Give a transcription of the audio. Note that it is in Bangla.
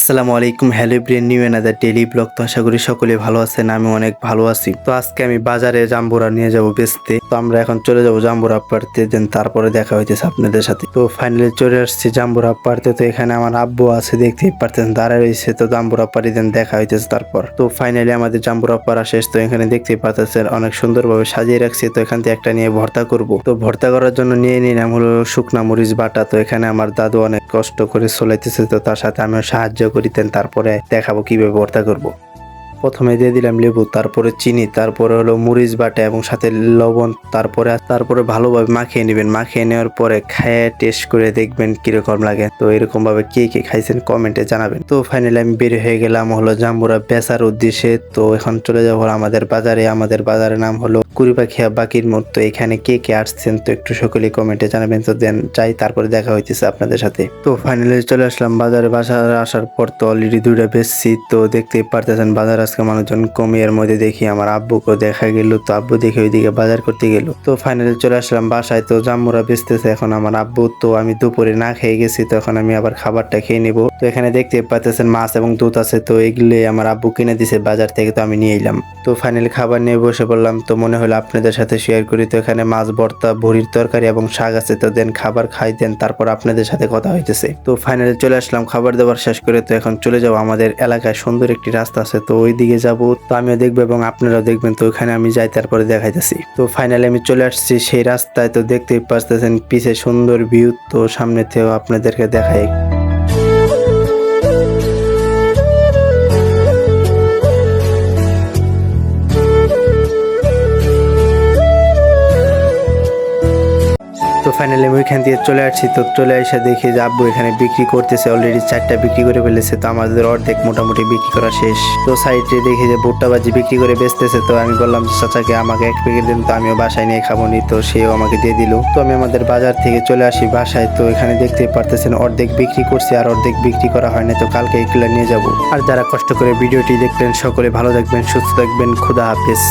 আসসালামু আলাইকুম, hello brain new another daily blog. তো আশা করি সকলে ভালো আছেন, আমি অনেক ভালো আছি। তো আজকে আমি বাজারে জাম্বুরা নিয়ে যাব বেচতে। তো আমরা এখন চলে যাব জাম্বুরা পাড়তে, দেন তারপরে দেখা হইতেছে আপনাদের সাথে। তো ফাইনালি চলে আসছি জাম্বুরা পাড়তে। তো এখানে আমার আব্বু আছে, দেখতেই পারতেন দাঁড়ায় রয়েছে। তো জাম্বুরা পাড়ি দেন দেখা হইতেছে তারপর। তো ফাইনালি আমাদের জাম্বুরা পাড়া শেষ। তো এখানে দেখতেই পারতেছেন অনেক সুন্দরভাবে সাজিয়ে রাখছি। তো এখান থেকে একটা নিয়ে ভর্তা করব। তো ভর্তা করার জন্য নিয়ে নিলাম হলো শুকনা মরিচ বাটা। তো এখানে আমার দাদু অনেক কষ্ট করে চলাইতেছে, তো তার সাথে আমিও সাহায্য করিতেন। তারপরে দেখাবো কিভাবে ভর্তা করব। প্রথমে দিয়ে দিলাম লেবু, তারপরে চিনি, তারপরে হলো মরিচ বাটা এবং সাথে লবণ। তারপরে ভালোভাবে মাখিয়ে নেবেন। মাখিয়ে নেওয়ার পরে খেয়ে টেস্ট করে দেখবেন কিরকম লাগে। তো এরকম ভাবে কে কে খাইছেন কমেন্টে জানাবেন। তো ফাইনালি আমি বের হয়ে গেলাম হলো জাম্বুরা বেচার উদ্দেশ্যে। তো এখন চলে যাবো আমাদের বাজারে। আমাদের বাজারের নাম হলো কুড়িপাখিয়া বাকির মোড়। তো এখানে কে কে আসছেন তো একটু সকলেই কমেন্টে জানাবেন। তো দেন যাই, তারপরে দেখা হইতেছে আপনাদের সাথে। তো ফাইনালি চলে আসলাম বাজারে। বাজারে আসার পর তো অলরেডি দুইটা বেচছি। তো দেখতেই পারতেছেন বাজার আজকে মানুষজন কমই। এর মধ্যে দেখি আমার আব্বুকে দেখা গেল। তো আব্বু দেখে ওইদিকে বাজার করতে গেল। তো ফাইনালি চলে আসলাম বাসায়। তো জাম্বুরা বেচতেছে এখন আমার আব্বু। তো আমি দুপুরে না খেয়ে গেছি, তো এখন আমি আবার খাবারটা খেয়ে নিব। তো এখানে দেখতে পাচ্ছেন মাছ এবং দুধ আছে। তো এগুলো আমার আব্বু কিনে দিছে বাজার থেকে, তো আমি নিয়ে এলাম। তো ফাইনালি খাবার নিয়ে বসে পড়লাম। তো মনে হলো আপনাদের সাথে শেয়ার করি। তো এখানে মাছ ভর্তা, ভুড়ির তরকারি এবং শাক আছে। তো দেন খাবার খাই, দেন তারপর আপনাদের সাথে কথা হইতেছে। তো ফাইনালি চলে আসলাম খাবার দাবার শেষ করে। তো এখন চলে যাবো আমাদের এলাকায় সুন্দর একটি রাস্তা আছে, তো ওই দিকে যাবো। তো আমিও দেখবো এবং আপনারাও দেখবেন। তো ওখানে আমি যাই, তারপরে দেখাইতেছি। তো ফাইনালি আমি চলে আসছি সেই রাস্তায়। তো দেখতেই পাচ্ছেন পিছে সুন্দর ভিউ। তো সামনে থেকেও আপনাদেরকে দেখাই। তো ফাইনালি আমি ওইখান দিয়ে চলে আসছি। তো চলে এসে দেখি যে আব্বু এখানে বিক্রি করতেছে। অলরেডি 4টা বিক্রি করে ফেলেছে। তো আমাদের অর্ধেক মোটামুটি বিক্রি করা শেষ। তো সাইডে দেখি যে ভুট্টা বাজি বিক্রি করে বেচতেছে। তো আমি বললাম চাচাকে আমাকে 1 প্যাকেট দিন, তো আমিও বাসায় নিয়ে খাবো নি। তো সেও আমাকে দিয়ে দিল। তো আমি আমাদের বাজার থেকে চলে আসি বাসায়। তো এখানে দেখতে পারতেছেন অর্ধেক বিক্রি করছি আর অর্ধেক বিক্রি করা হয় না। তো কালকে এগুলো নিয়ে যাব। আর যারা কষ্ট করে ভিডিওটি দেখলেন সকলে ভালো থাকবেন, সুস্থ থাকবেন। খুদা হাফেজ।